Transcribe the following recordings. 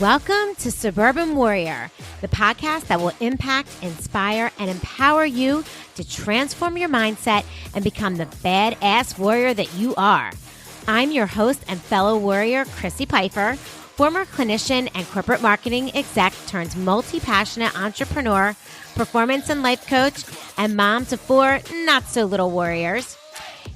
Welcome to Suburban Warrior, the podcast that will impact, inspire, and empower you to transform your mindset and become the badass warrior that you are. I'm your host and fellow warrior, Crissy Pfeiffer, former clinician and corporate marketing exec turned multi-passionate entrepreneur, performance and life coach, and mom to 4 not-so-little warriors.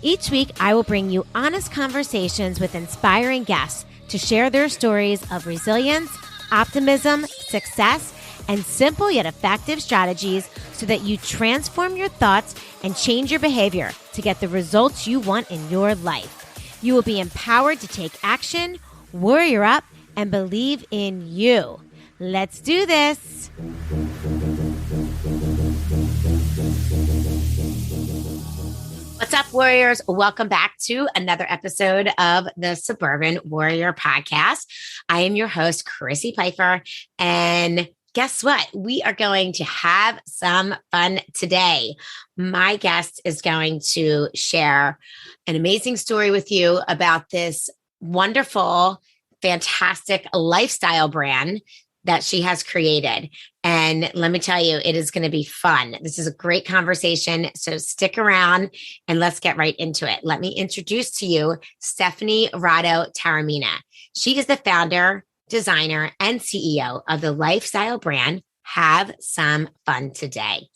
Each week, I will bring you honest conversations with inspiring guests to share their stories of resilience, optimism, success, and simple yet effective strategies so that you transform your thoughts and change your behavior to get the results you want in your life. You will be empowered to take action, warrior up, and believe in you. Let's do this. What's up, warriors? Welcome back to another episode of the Suburban Warrior Podcast. I am your host, Crissy Pfeiffer, and guess what? We are going to have some fun today. My guest is going to share an amazing story with you about this wonderful, fantastic lifestyle brand that she has created. And let me tell you, it is going to be fun. This is a great conversation. So stick around and let's get right into it. Let me introduce to you Stephanie Rado Taormina. She is the founder, designer, and CEO of the lifestyle brand Have Some Fun Today.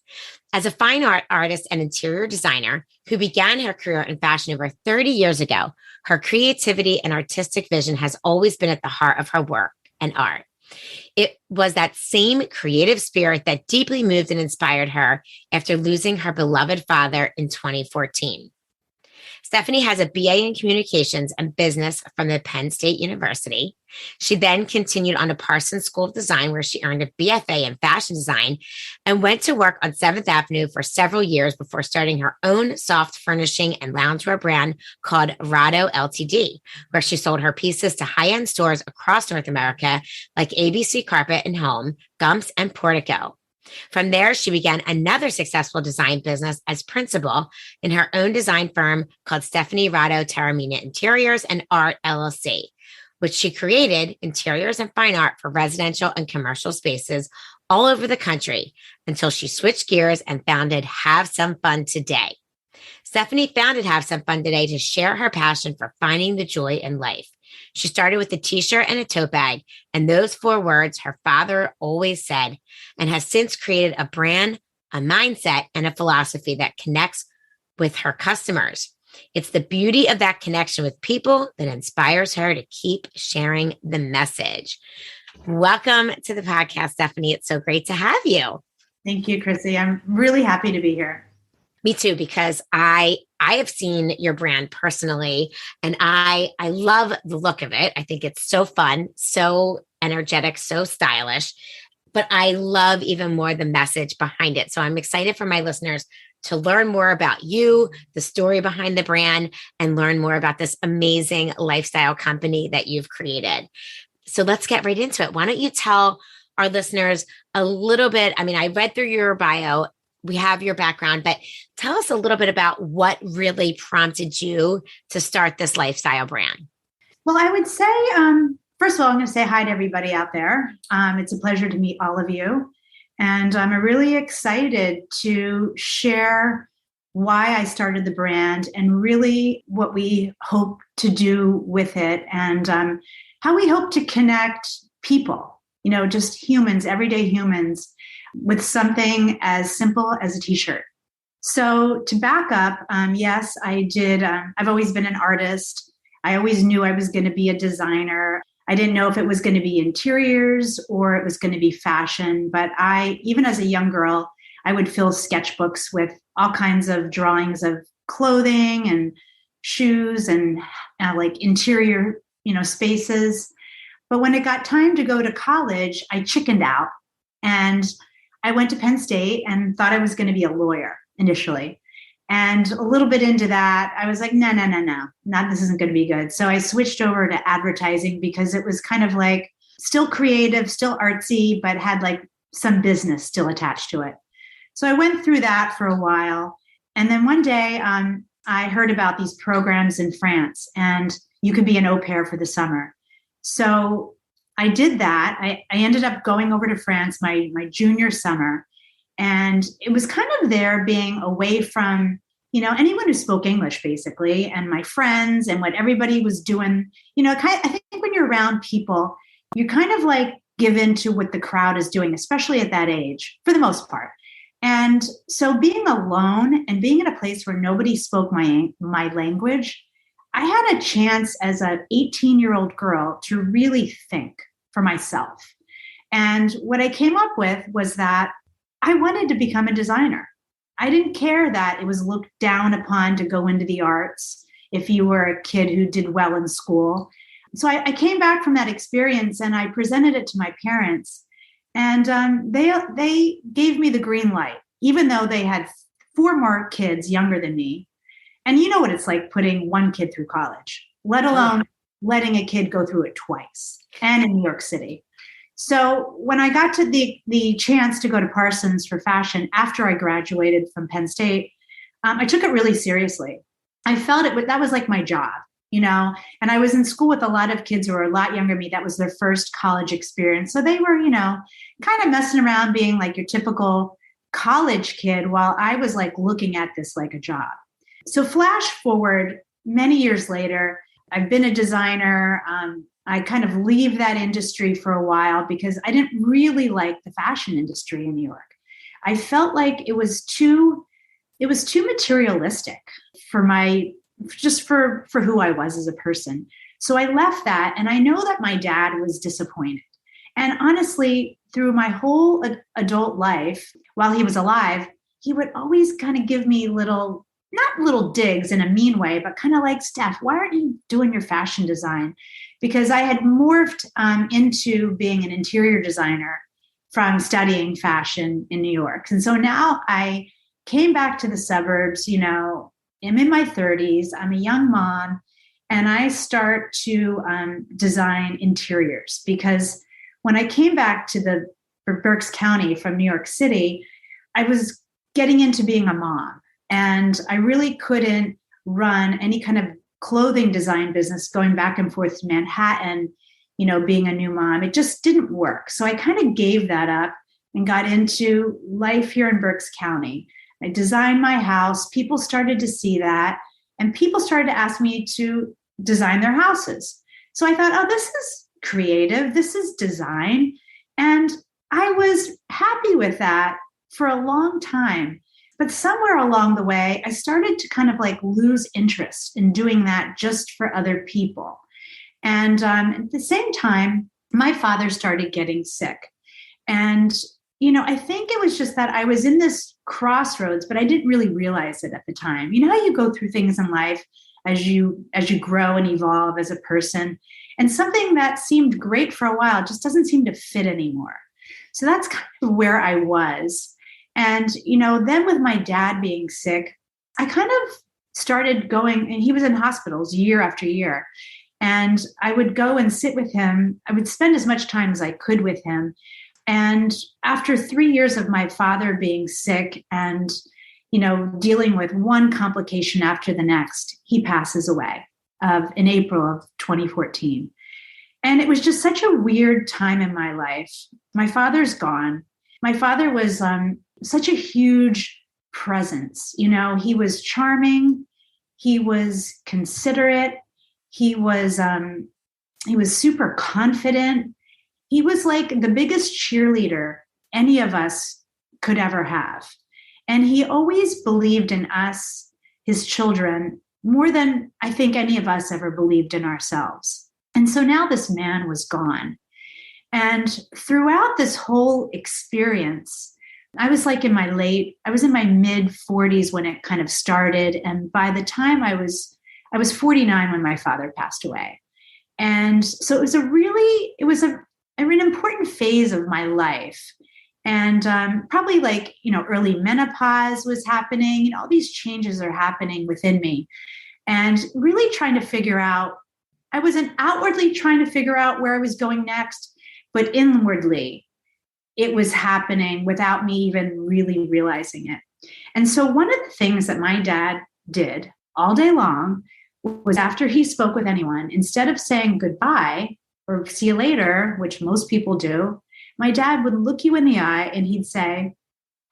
As a fine art artist and interior designer who began her career in fashion over 30 years ago, her creativity and artistic vision has always been at the heart of her work and art. It was that same creative spirit that deeply moved and inspired her after losing her beloved father in 2014. Stephanie has a BA in Communications and Business from the Penn State University. She then continued on to Parsons School of Design, where she earned a BFA in fashion design and went to work on 7th Avenue for several years before starting her own soft furnishing and loungewear brand called Rado Ltd., where she sold her pieces to high-end stores across North America like ABC Carpet and Home, Gumps, and Portico. From there, she began another successful design business as principal in her own design firm called Stephanie Rado Taormina Interiors and Art LLC, which she created interiors and fine art for residential and commercial spaces all over the country until she switched gears and founded Have Some Fun Today. Stephanie founded Have Some Fun Today to share her passion for finding the joy in life. She started with a t-shirt and a tote bag, and those 4 words her father always said, and has since created a brand, a mindset, and a philosophy that connects with her customers. It's the beauty of that connection with people that inspires her to keep sharing the message. Welcome to the podcast, Stephanie. It's so great to have you. Thank you, Crissy. I'm really happy to be here. Me too, because I have seen your brand personally, and I love the look of it. I think it's so fun, so energetic, so stylish, but I love even more the message behind it. So I'm excited for my listeners to learn more about you, the story behind the brand, and learn more about this amazing lifestyle company that you've created. So let's get right into it. Why don't you tell our listeners a little bit? I mean, I read through your bio. We have your background, but tell us a little bit about what really prompted you to start this lifestyle brand. Well, I would say, first of all, I'm going to say hi to everybody out there. It's a pleasure to meet all of you. And I'm really excited to share why I started the brand and really what we hope to do with it and how we hope to connect people, just humans, everyday humans, with something as simple as a t-shirt. So to back up, yes, I did. I've always been an artist. I always knew I was going to be a designer. I didn't know if it was going to be interiors or it was going to be fashion. But even as a young girl, I would fill sketchbooks with all kinds of drawings of clothing and shoes and like interior, spaces. But when it got time to go to college, I chickened out and I went to Penn State and thought I was going to be a lawyer initially. And a little bit into that, I was like, no, this isn't going to be good. So I switched over to advertising because it was kind of like still creative, still artsy, but had like some business still attached to it. So I went through that for a while. And then one day I heard about these programs in France and you could be an au pair for the summer. So I did that. I ended up going over to France my junior summer. And it was kind of there being away from, anyone who spoke English, basically, and my friends and what everybody was doing. I think when you're around people, you kind of like give in to what the crowd is doing, especially at that age, for the most part. And so being alone and being in a place where nobody spoke my language, I had a chance as an 18-year-old girl to really think for myself. And what I came up with was that I wanted to become a designer. I didn't care that it was looked down upon to go into the arts if you were a kid who did well in school. So I came back from that experience and I presented it to my parents. And they gave me the green light, even though they had 4 more kids younger than me. And you know what it's like putting one kid through college, let alone letting a kid go through it twice, and in New York City. So when I got to the chance to go to Parsons for fashion after I graduated from Penn State, I took it really seriously. I felt that was like my job, and I was in school with a lot of kids who were a lot younger than me. That was their first college experience. So they were, kind of messing around being like your typical college kid while I was like looking at this like a job. So flash forward many years later, I've been a designer. I kind of leave that industry for a while because I didn't really like the fashion industry in New York. I felt like it was too materialistic for for who I was as a person. So I left that, and I know that my dad was disappointed. And honestly, through my whole adult life, while he was alive, he would always kind of give me not little digs in a mean way, but kind of like, Steph, why aren't you doing your fashion design? Because I had morphed into being an interior designer from studying fashion in New York. And so now I came back to the suburbs, I'm in my 30s, I'm a young mom, and I start to design interiors because when I came back to Berks County from New York City, I was getting into being a mom. And I really couldn't run any kind of clothing design business going back and forth to Manhattan, being a new mom. It just didn't work. So I kind of gave that up and got into life here in Berks County. I designed my house. People started to see that, and people started to ask me to design their houses. So I thought, oh, this is creative. This is design. And I was happy with that for a long time. But somewhere along the way, I started to kind of like lose interest in doing that just for other people. And at the same time, my father started getting sick. And, I think it was just that I was in this crossroads, but I didn't really realize it at the time. You know how you go through things in life as you grow and evolve as a person, and something that seemed great for a while just doesn't seem to fit anymore. So that's kind of where I was. And, then with my dad being sick, I kind of started going, and he was in hospitals year after year. And I would go and sit with him. I would spend as much time as I could with him. And after 3 years of my father being sick and, dealing with one complication after the next, he passes away in April of 2014. And it was just such a weird time in my life. My father's gone. My father was such a huge presence. He was charming. He was considerate. He was super confident. He was like the biggest cheerleader any of us could ever have. And he always believed in us, his children, more than I think any of us ever believed in ourselves. And so now this man was gone. And throughout this whole experience, I was in my mid 40s when it kind of started. And by the time I was 49 when my father passed away. And so it was an important phase of my life. And probably early menopause was happening. All these changes are happening within me. And really trying to figure out, I wasn't outwardly trying to figure out where I was going next, but inwardly, it was happening without me even really realizing it. And so one of the things that my dad did all day long was, after he spoke with anyone, instead of saying goodbye, or see you later, which most people do, my dad would look you in the eye and he'd say,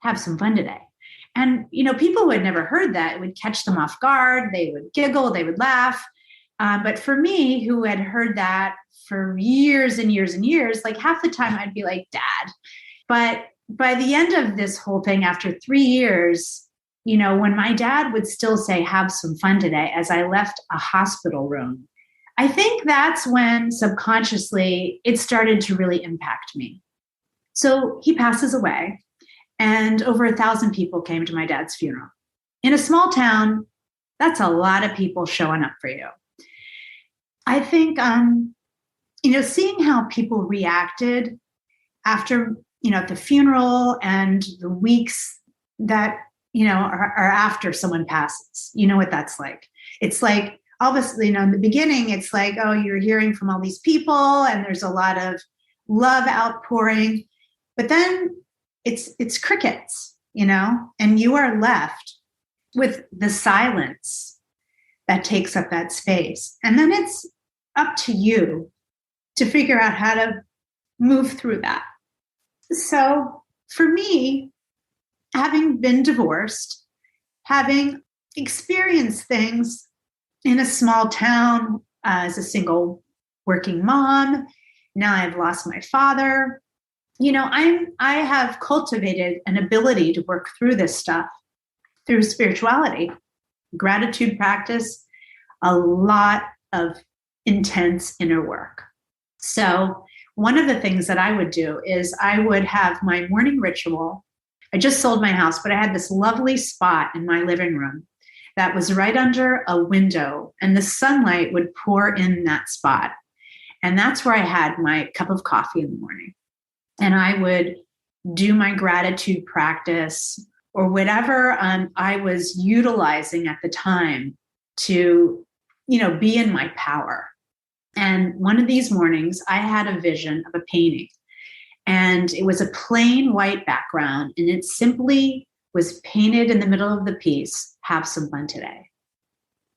have some fun today. And, people who had never heard that, it would catch them off guard. They would giggle, they would laugh. But for me, who had heard that for years and years and years, like half the time I'd be like, Dad. But by the end of this whole thing, after 3 years, when my dad would still say, have some fun today, as I left a hospital room, I think that's when subconsciously it started to really impact me. So he passes away, and over 1,000 people came to my dad's funeral. In a small town, that's a lot of people showing up for you. I think, seeing how people reacted after, at the funeral and the weeks that, are after someone passes, what that's like. It's like, obviously, in the beginning, it's like, oh, you're hearing from all these people and there's a lot of love outpouring, but then it's crickets, and you are left with the silence that takes up that space. And then it's up to you to figure out how to move through that. So for me, having been divorced, having experienced things in a small town as a single working mom, now I've lost my father, I have cultivated an ability to work through this stuff through spirituality, gratitude practice, a lot of intense inner work. So one of the things that I would do is I would have my morning ritual. I just sold my house, but I had this lovely spot in my living room that was right under a window, and the sunlight would pour in that spot. And that's where I had my cup of coffee in the morning. And I would do my gratitude practice or whatever I was utilizing at the time to, be in my power. And one of these mornings, I had a vision of a painting. And it was a plain white background. And it simply was painted in the middle of the piece, have some fun today.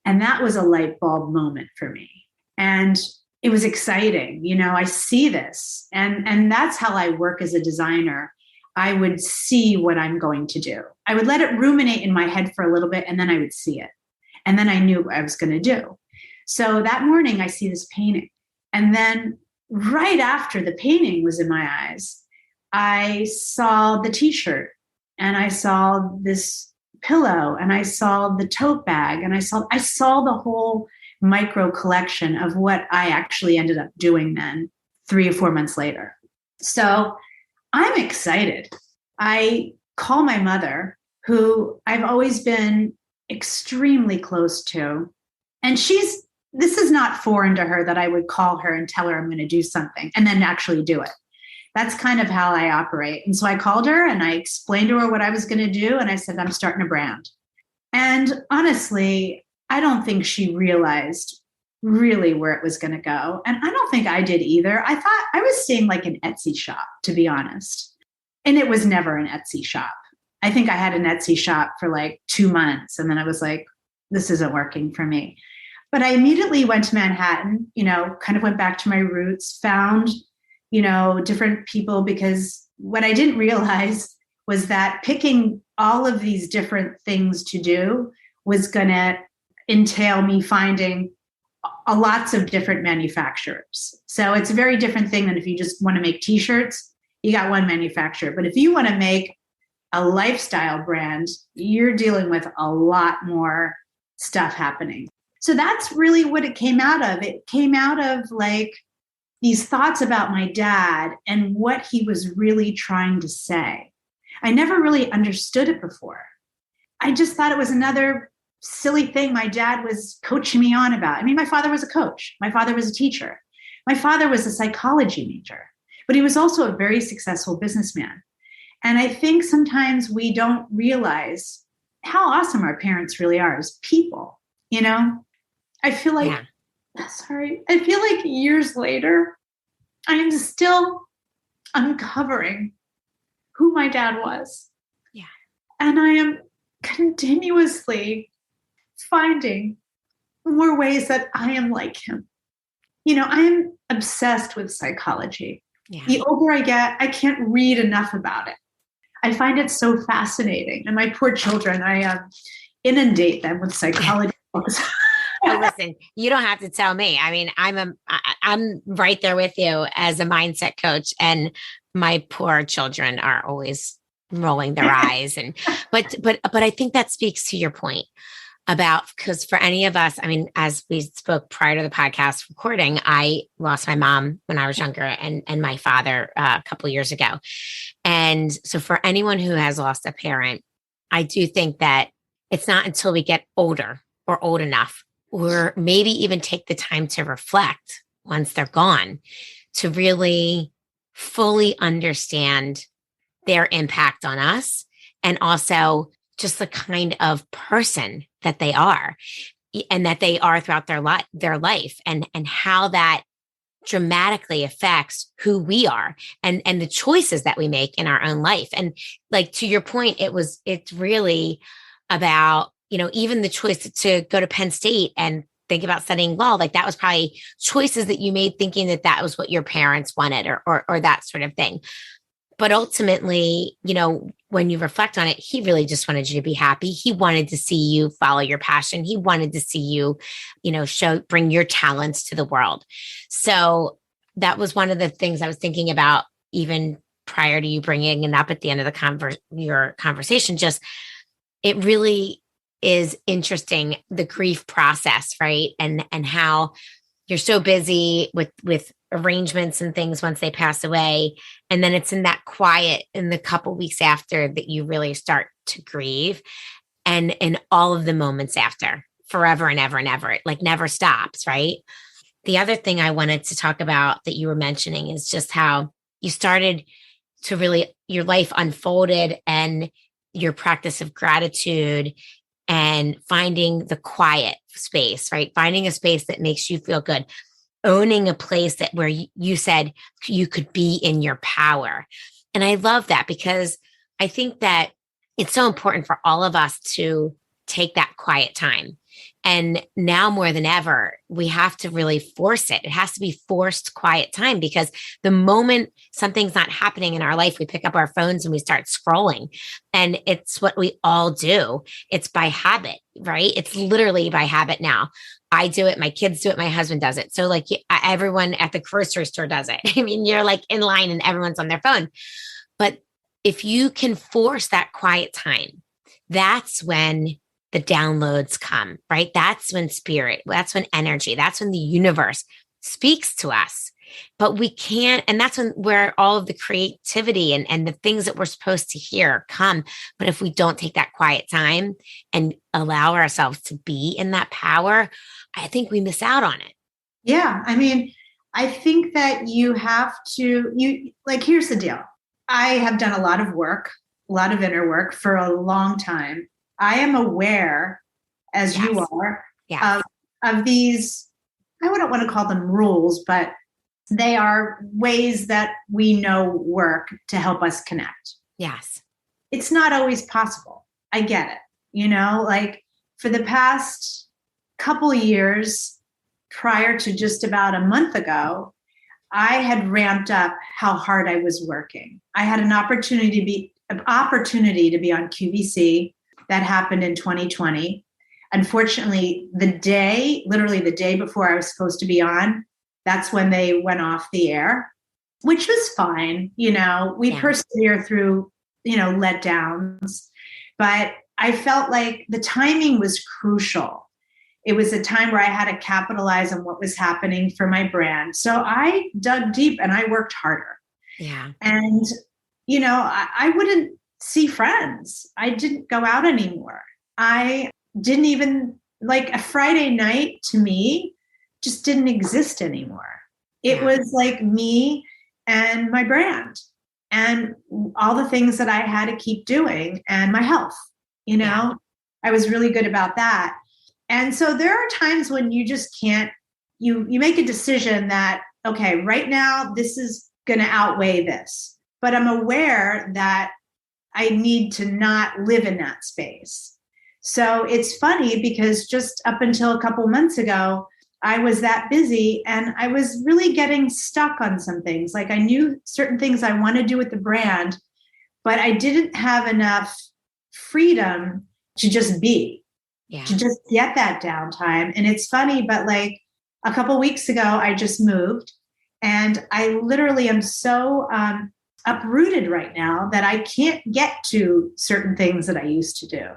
And that was a light bulb moment for me. And it was exciting. I see this. And that's how I work as a designer. I would see what I'm going to do. I would let it ruminate in my head for a little bit, and then I would see it. And then I knew what I was going to do. So that morning I see this painting. And then right after the painting was in my eyes, I saw the t-shirt, and I saw this pillow, and I saw the tote bag, and I saw the whole micro collection of what I actually ended up doing then 3 or 4 months later. So I'm excited. I call my mother, who I've always been extremely close to. And this is not foreign to her that I would call her and tell her I'm going to do something and then actually do it. That's kind of how I operate. And so I called her and I explained to her what I was going to do. And I said, I'm starting a brand. And honestly, I don't think she realized really where it was going to go. And I don't think I did either. I thought I was seeing like an Etsy shop, to be honest. And it was never an Etsy shop. I think I had an Etsy shop for like 2 months. And then I was like, this isn't working for me. But I immediately went to Manhattan, kind of went back to my roots, found, different people, because what I didn't realize was that picking all of these different things to do was going to entail me finding lots of different manufacturers. So it's a very different thing than if you just want to make t-shirts, you got one manufacturer. But if you want to make a lifestyle brand, you're dealing with a lot more stuff happening. So that's really what it came out of. It came out of like these thoughts about my dad and what he was really trying to say. I never really understood it before. I just thought it was another silly thing my dad was coaching me on about. I mean, my father was a coach. My father was a teacher. My father was a psychology major, but he was also a very successful businessman. And I think sometimes we don't realize how awesome our parents really are as people. I feel like, I feel like years later, I am still uncovering who my dad was. Yeah. And I am continuously finding more ways that I am like him. I'm obsessed with psychology. Yeah. The older I get, I can't read enough about it. I find it so fascinating. And my poor children, I inundate them with psychology books. Oh, listen, you don't have to tell me. I mean, I'm right there with you as a mindset coach, and my poor children are always rolling their eyes. And but I think that speaks to your point about, because for any of us, I mean, as we spoke prior to the podcast recording, I lost my mom when I was younger, and my father a couple of years ago. And so for anyone who has lost a parent, I do think that it's not until we get older or old enough, or maybe even take the time to reflect once they're gone, to really fully understand their impact on us, and also just the kind of person that they are, and that they are throughout their life, and how that dramatically affects who we are, and the choices that we make in our own life. And like, to your point, it's really about, even the choice to go to Penn State and think about studying law. Like, that was probably choices that you made thinking that that was what your parents wanted, or that sort of thing. But ultimately, when you reflect on it, he really just wanted you to be happy. He wanted to see you follow your passion. He wanted to see you, bring your talents to the world. So that was one of the things I was thinking about, even prior to you bringing it up at the end of your conversation. Just, it really is interesting, the grief process, right? And how you're so busy with arrangements and things once they pass away. And then it's in that quiet in the couple weeks after that you really start to grieve, and in all of the moments after, forever and ever and ever. It like never stops, right? The other thing I wanted to talk about that you were mentioning is just how you started to really, your life unfolded, and your practice of gratitude, and finding the quiet space, right? Finding a space that makes you feel good, owning a place that where you said you could be in your power. And I love that, because I think that it's so important for all of us to take that quiet time. And now more than ever, we have to really force it. It has to be forced quiet time, because the moment something's not happening in our life, we pick up our phones and we start scrolling. And it's what we all do. It's by habit, right? It's literally by habit now. I do it. My kids do it. My husband does it. So like everyone at the grocery store does it. I mean, you're like in line and everyone's on their phone. But if you can force that quiet time, that's when the downloads come, right? That's when spirit, that's when energy, that's when the universe speaks to us. But we can't, and that's where all of the creativity and the things that we're supposed to hear come. But if we don't take that quiet time and allow ourselves to be in that power, I think we miss out on it. Yeah. I mean, I think that you have to, here's the deal. I have done a lot of work, a lot of inner work for a long time. I am aware, as Yes. you are, Yes. of these, I wouldn't want to call them rules, but they are ways that we know work to help us connect. Yes. It's not always possible. I get it. Like for the past couple years, prior to just about a month ago, I had ramped up how hard I was working. I had an opportunity to be on QVC. That happened in 2020. Unfortunately, literally the day before I was supposed to be on, that's when they went off the air, which was fine. We persevere through, letdowns. But I felt like the timing was crucial. It was a time where I had to capitalize on what was happening for my brand. So I dug deep and I worked harder. Yeah. And, I wouldn't see friends. I didn't go out anymore. I didn't even, like, a Friday night to me just didn't exist anymore. It was like me and my brand and all the things that I had to keep doing, and my health, I was really good about that. And so there are times when you just can't, you make a decision that, okay, right now this is going to outweigh this, but I'm aware that I need to not live in that space. So it's funny because just up until a couple months ago, I was that busy and I was really getting stuck on some things. Like I knew certain things I want to do with the brand, but I didn't have enough freedom to just be, to just get that downtime. And it's funny, but like a couple weeks ago, I just moved and I literally am so uprooted right now that I can't get to certain things that I used to do.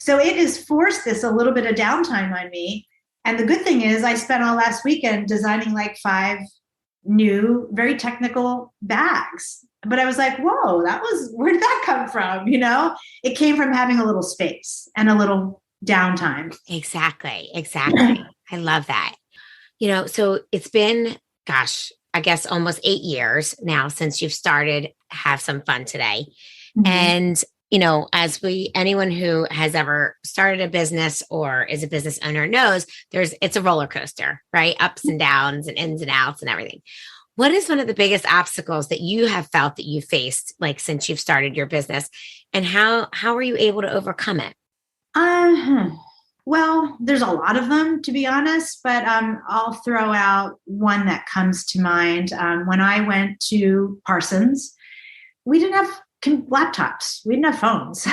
So it has forced this a little bit of downtime on me. And the good thing is I spent all last weekend designing like 5 new, very technical bags. But I was like, whoa, where did that come from? You know, it came from having a little space and a little downtime. Exactly. I love that. So it's been, gosh, I guess almost 8 years now since you've started Have Some Fun Today. Mm-hmm. And as anyone who has ever started a business or is a business owner knows, it's a roller coaster, right? Ups and downs and ins and outs and everything. What is one of the biggest obstacles that you have felt that you faced, like since you've started your business, and how were you able to overcome it? Well, there's a lot of them, to be honest, but I'll throw out one that comes to mind. When I went to Parsons, we didn't have laptops. We didn't have phones.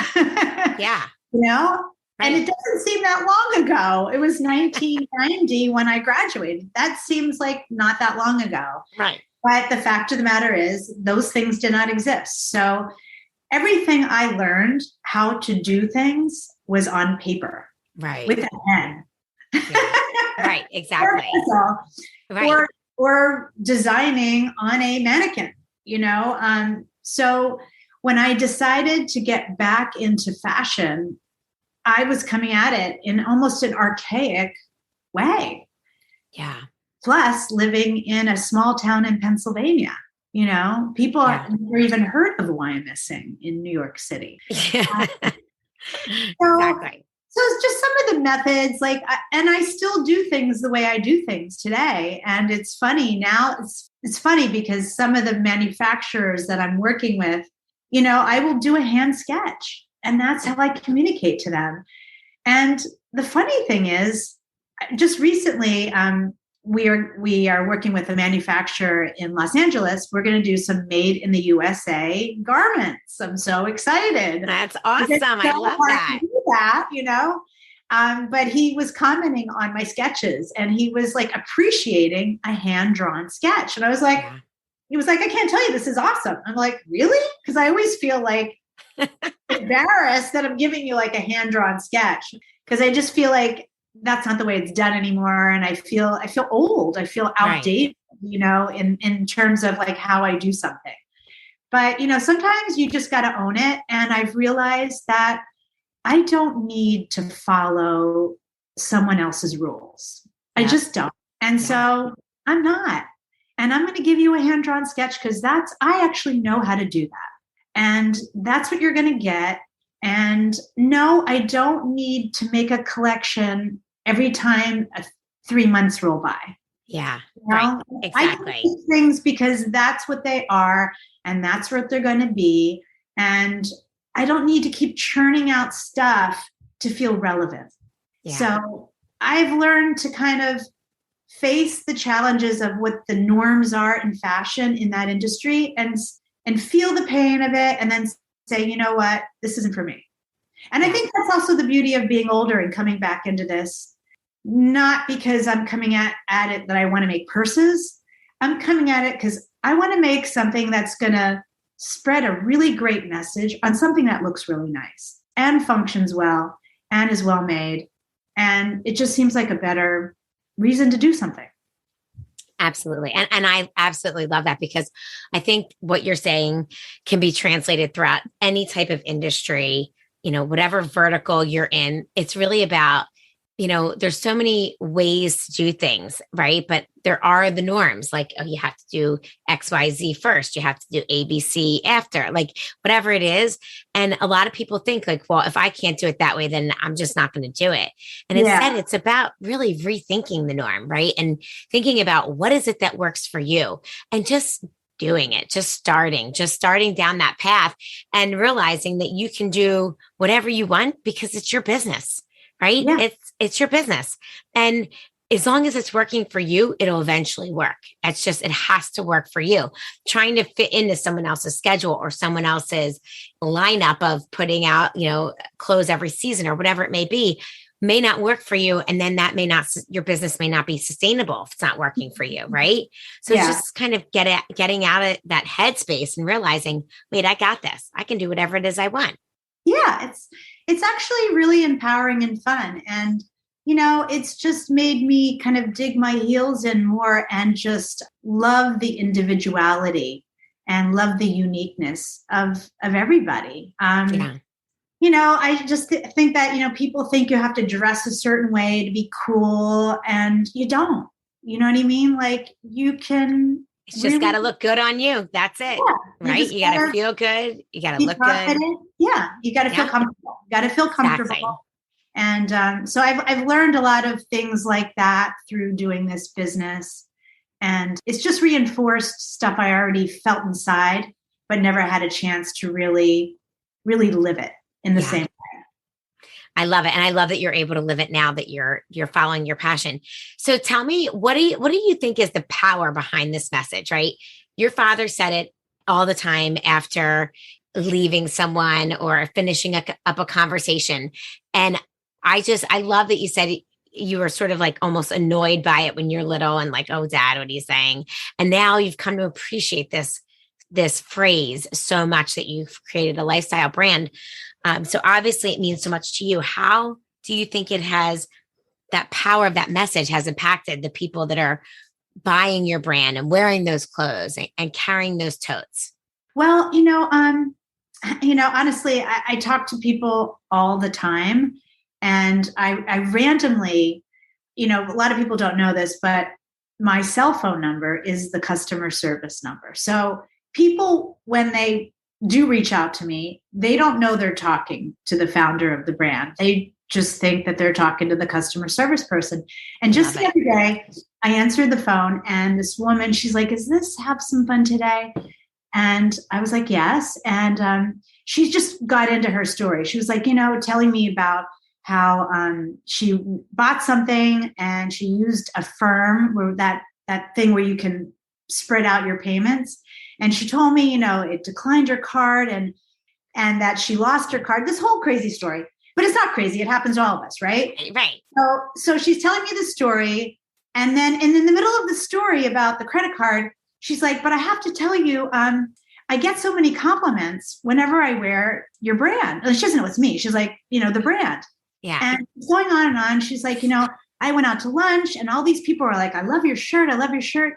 Yeah. Right. And it doesn't seem that long ago. It was 1990 when I graduated. That seems like not that long ago. Right. But the fact of the matter is those things did not exist. So everything I learned how to do things was on paper. Right. With a pen. Yeah. Right. Exactly. Right. Or designing on a mannequin, so when I decided to get back into fashion, I was coming at it in almost an archaic way. Yeah. Plus, living in a small town in Pennsylvania, people never even heard of YMSing in New York City. Yeah. Exactly. So it's just some of the methods, and I still do things the way I do things today. And it's funny now. It's funny because some of the manufacturers that I'm working with, I will do a hand sketch and that's how I communicate to them. And the funny thing is, just recently, we are working with a manufacturer in Los Angeles. We're going to do some made in the USA garments. I'm so excited. That's awesome. I love that. To do that, but he was commenting on my sketches and he was like appreciating a hand-drawn sketch. And I was like, He was like, I can't tell you, this is awesome. I'm like, really? Because I always feel like embarrassed that I'm giving you like a hand-drawn sketch because I just feel like that's not the way it's done anymore. And I feel old. I feel outdated, in terms of like how I do something. But, sometimes you just got to own it. And I've realized that I don't need to follow someone else's rules. I just don't. And so I'm not. And I'm going to give you a hand-drawn sketch because I actually know how to do that. And that's what you're going to get. And no, I don't need to make a collection every time 3 months roll by. Yeah, right. Exactly. I do things because that's what they are and that's what they're going to be. And I don't need to keep churning out stuff to feel relevant. Yeah. So I've learned to kind of face the challenges of what the norms are in fashion in that industry and feel the pain of it and then say, you know what, this isn't for me. And I think that's also the beauty of being older and coming back into this, not because I'm coming at it that I want to make purses. I'm coming at it because I want to make something that's going to spread a really great message on something that looks really nice and functions well and is well made. And it just seems like a better reason to do something. Absolutely. And I absolutely love that because I think what you're saying can be translated throughout any type of industry, whatever vertical you're in. It's really about, there's so many ways to do things, right? But there are the norms, like, you have to do X, Y, Z first. You have to do A, B, C after, like whatever it is. And a lot of people think like, well, if I can't do it that way, then I'm just not going to do it. And instead it's about really rethinking the norm, right? And thinking about what is it that works for you and just doing it, just starting down that path and realizing that you can do whatever you want because it's your business. Right? Yeah. It's your business. And as long as it's working for you, it'll eventually work. It's just, it has to work for you. Trying to fit into someone else's schedule or someone else's lineup of putting out, clothes every season or whatever it may be, may not work for you. And then that may not, your business may not be sustainable if it's not working for you. Right. So it's just kind of getting out of that headspace and realizing, wait, I got this. I can do whatever it is I want. Yeah. It's actually really empowering and fun. And it's just made me kind of dig my heels in more and just love the individuality and love the uniqueness of everybody. I just think that, people think you have to dress a certain way to be cool, and you don't. You know what I mean? Like, you can. It's just got to look good on you. That's it. Yeah, right? You got to feel good. You got to look good. Yeah. You got to feel comfortable. You got to feel comfortable. Exactly. And so I've learned a lot of things like that through doing this business. And it's just reinforced stuff I already felt inside, but never had a chance to really, really live it in the same way. I love it. And I love that you're able to live it now that you're following your passion. So tell me, what do you think is the power behind this message, right? Your father said it all the time after leaving someone or finishing up a conversation. And I love that you said you were sort of like almost annoyed by it when you're little and like, oh, Dad, what are you saying? And now you've come to appreciate this phrase so much that you've created a lifestyle brand. So obviously it means so much to you. How do you think that power of that message has impacted the people that are buying your brand and wearing those clothes and carrying those totes? Well, honestly, I talk to people all the time. And I randomly, a lot of people don't know this, but my cell phone number is the customer service number. So people, when they do reach out to me, they don't know they're talking to the founder of the brand. They just think that they're talking to the customer service person. And just the other day, I answered the phone and this woman, she's like, is this Have Some Fun Today? And I was like, yes. And she just got into her story. She was like, telling me about how she bought something and she used Affirm, where that thing where you can spread out your payments. And she told me, it declined her card and that she lost her card. This whole crazy story, but it's not crazy. It happens to all of us, right? Right. So she's telling me the story. And then in the middle of the story about the credit card, she's like, but I have to tell you, I get so many compliments whenever I wear your brand. And she doesn't know it's me. She's like, the brand. Yeah. And going on and on. She's like, I went out to lunch and all these people are like, I love your shirt. I love your shirt.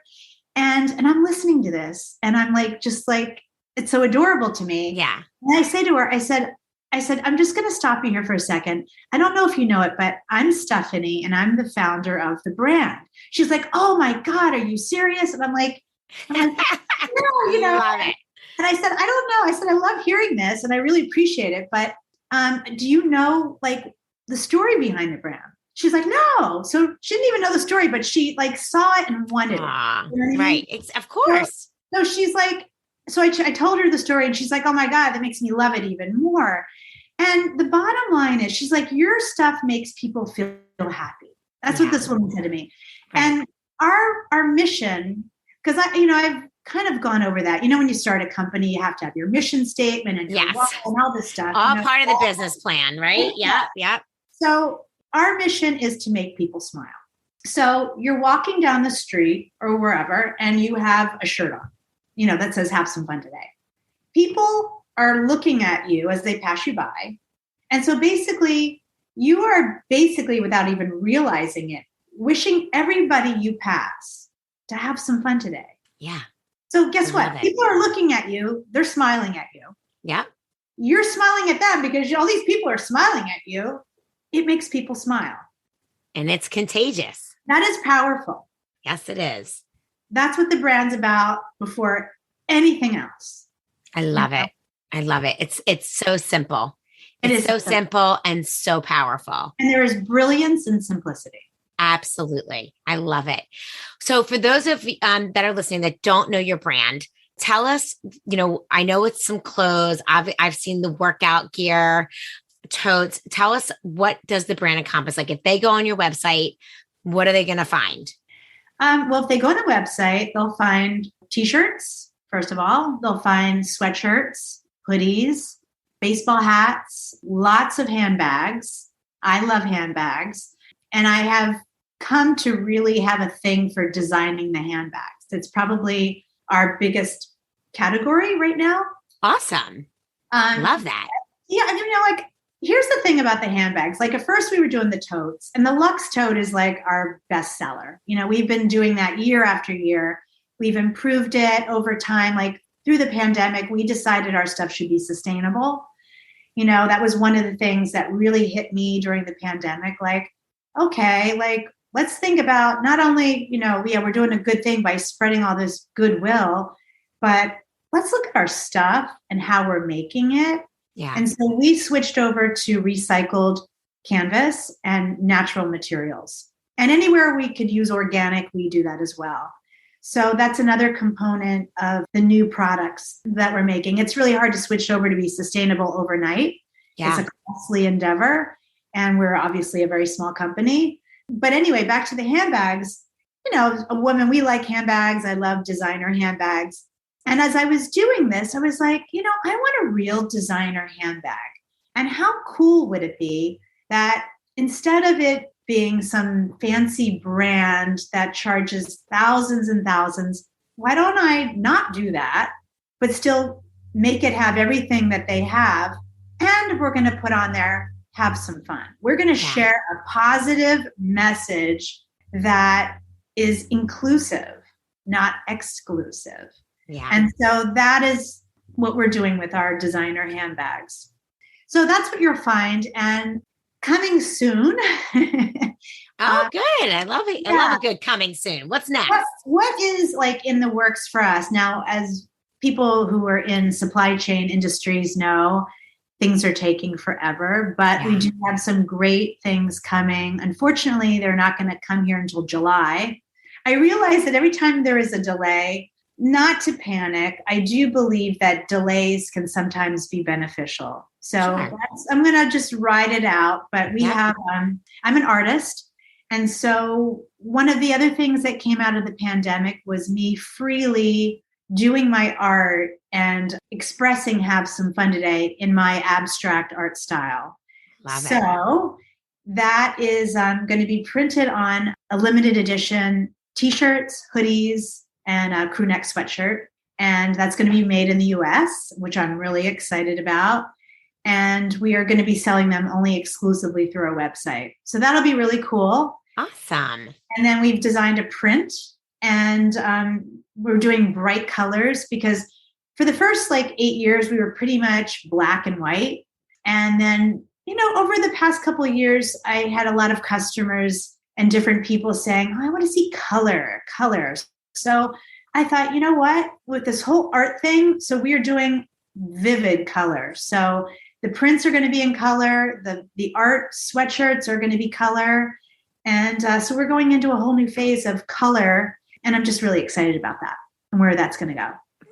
And I'm listening to this and I'm like, just like, it's so adorable to me. Yeah. And I say to her, I said, I'm just going to stop you here for a second. I don't know if you know it, but I'm Stephanie and I'm the founder of the brand. She's like, oh my God, are you serious? And I'm like, no, Love it. And I said, I don't know. I said, I love hearing this and I really appreciate it. But do you know like the story behind the brand? She's like, no. So she didn't even know the story, but she like saw it and wanted it. You know what I mean? Right. Of course. So she's like, so I told her the story and she's like, oh my God, that makes me love it even more. And the bottom line is she's like, your stuff makes people feel happy. That's what this woman said to me. Right. And our mission, because I've kind of gone over that. When you start a company, you have to have your mission statement and and all this stuff. All part of the business plan, right? Yeah. So our mission is to make people smile. So you're walking down the street or wherever, and you have a shirt on, that says Have Some Fun Today. People are looking at you as they pass you by. And so basically, you are without even realizing it, wishing everybody you pass to have some fun today. Yeah. So guess what? People are looking at you. They're smiling at you. Yeah. You're smiling at them because all these people are smiling at you. It makes people smile. And it's contagious. That is powerful. Yes, it is. That's what the brand's about before anything else. I love it. I love it. It's so simple. It's so simple and so powerful. And there is brilliance in simplicity. Absolutely. I love it. So for those of that are listening that don't know your brand, tell us, I know it's some clothes. I've seen the workout gear, totes. Tell us, what does the brand encompass? Like if they go on your website, What are they going to find? Well, if they go on the website, they'll find t-shirts, first of all. They'll find sweatshirts, hoodies, baseball hats, lots of handbags. I love handbags. And I have come to really have a thing for designing the handbags. It's probably our biggest category right now. Awesome. Love that. Yeah, like, here's the thing about the handbags. Like, at first we were doing the totes, and the Luxe tote is like our best seller. We've been doing that year after year. We've improved it over time. Like, through the pandemic, we decided our stuff should be sustainable. That was one of the things that really hit me during the pandemic. Like, okay, like, let's think about not only, we're doing a good thing by spreading all this goodwill, but let's look at our stuff and how we're making it. Yeah. And so we switched over to recycled canvas and natural materials. And anywhere we could use organic, we do that as well. So that's another component of the new products that we're making. It's really hard to switch over to be sustainable overnight. Yeah. It's a costly endeavor. And we're obviously a very small company. But anyway, back to the handbags. A woman, we like handbags. I love designer handbags. And as I was doing this, I was like, I want a real designer handbag. And how cool would it be that instead of it being some fancy brand that charges thousands and thousands, why don't I not do that, but still make it have everything that they have? And we're going to put on there, have some fun. We're going to share a positive message that is inclusive, not exclusive. Yeah. And so that is what we're doing with our designer handbags. So that's what you'll find. And coming soon. Oh, good. I love it. I love a good coming soon. What's next? What is like in the works for us now? As people who are in supply chain industries know, things are taking forever, but we do have some great things coming. Unfortunately, they're not going to come here until July. I realize that every time there is a delay, not to panic. I do believe that delays can sometimes be beneficial. So I'm going to just ride it out. But we have, I'm an artist. And so one of the other things that came out of the pandemic was me freely doing my art and expressing have some fun today in my abstract art style. So that is going to be printed on a limited edition t-shirts, hoodies, and a crew neck sweatshirt. And that's going to be made in the US, which I'm really excited about. And we are going to be selling them only exclusively through our website. So that'll be really cool. Awesome. And then we've designed a print, and we're doing bright colors because for the first 8 years, we were pretty much black and white. And then, over the past couple of years, I had a lot of customers and different people saying, oh, I want to see colors. So I thought, what, with this whole art thing, so we are doing vivid color. So the prints are going to be in color. The art sweatshirts are going to be color. And so we're going into a whole new phase of color. And I'm just really excited about that and where that's going to go.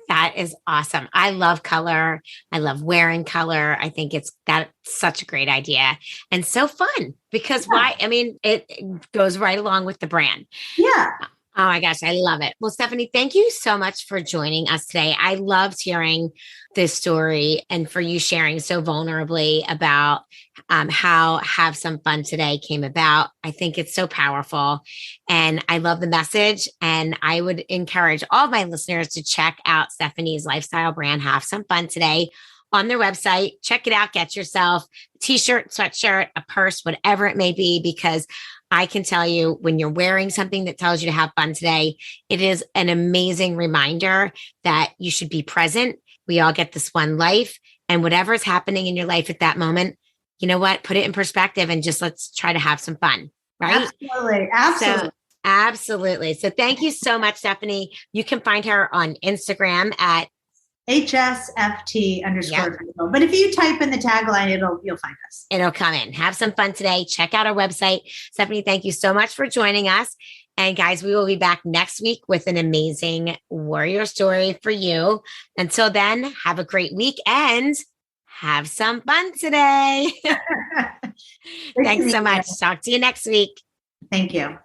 That is awesome. I love color. I love wearing color. I think that's such a great idea and so fun because it goes right along with the brand. Yeah. Oh my gosh, I love it. Well, Stephanie, thank you so much for joining us today. I loved hearing this story and for you sharing so vulnerably about how Have Some Fun Today came about. I think it's so powerful and I love the message. And I would encourage all of my listeners to check out Stephanie's lifestyle brand, Have Some Fun Today, on their website. Check it out. Get yourself a t-shirt, sweatshirt, a purse, whatever it may be, because I can tell you when you're wearing something that tells you to have fun today, it is an amazing reminder that you should be present. We all get this one life, and whatever is happening in your life at that moment, you know what? Put it in perspective and just let's try to have some fun, right? Absolutely. So thank you so much, Stephanie. You can find her on Instagram at HSFT _. But if you type in the tagline, you'll find us. It'll come in. Have some fun today. Check out our website. Stephanie, thank you so much for joining us. And guys, we will be back next week with an amazing warrior story for you. Until then, have a great week and have some fun today. Thanks so much. Talk to you next week. Thank you.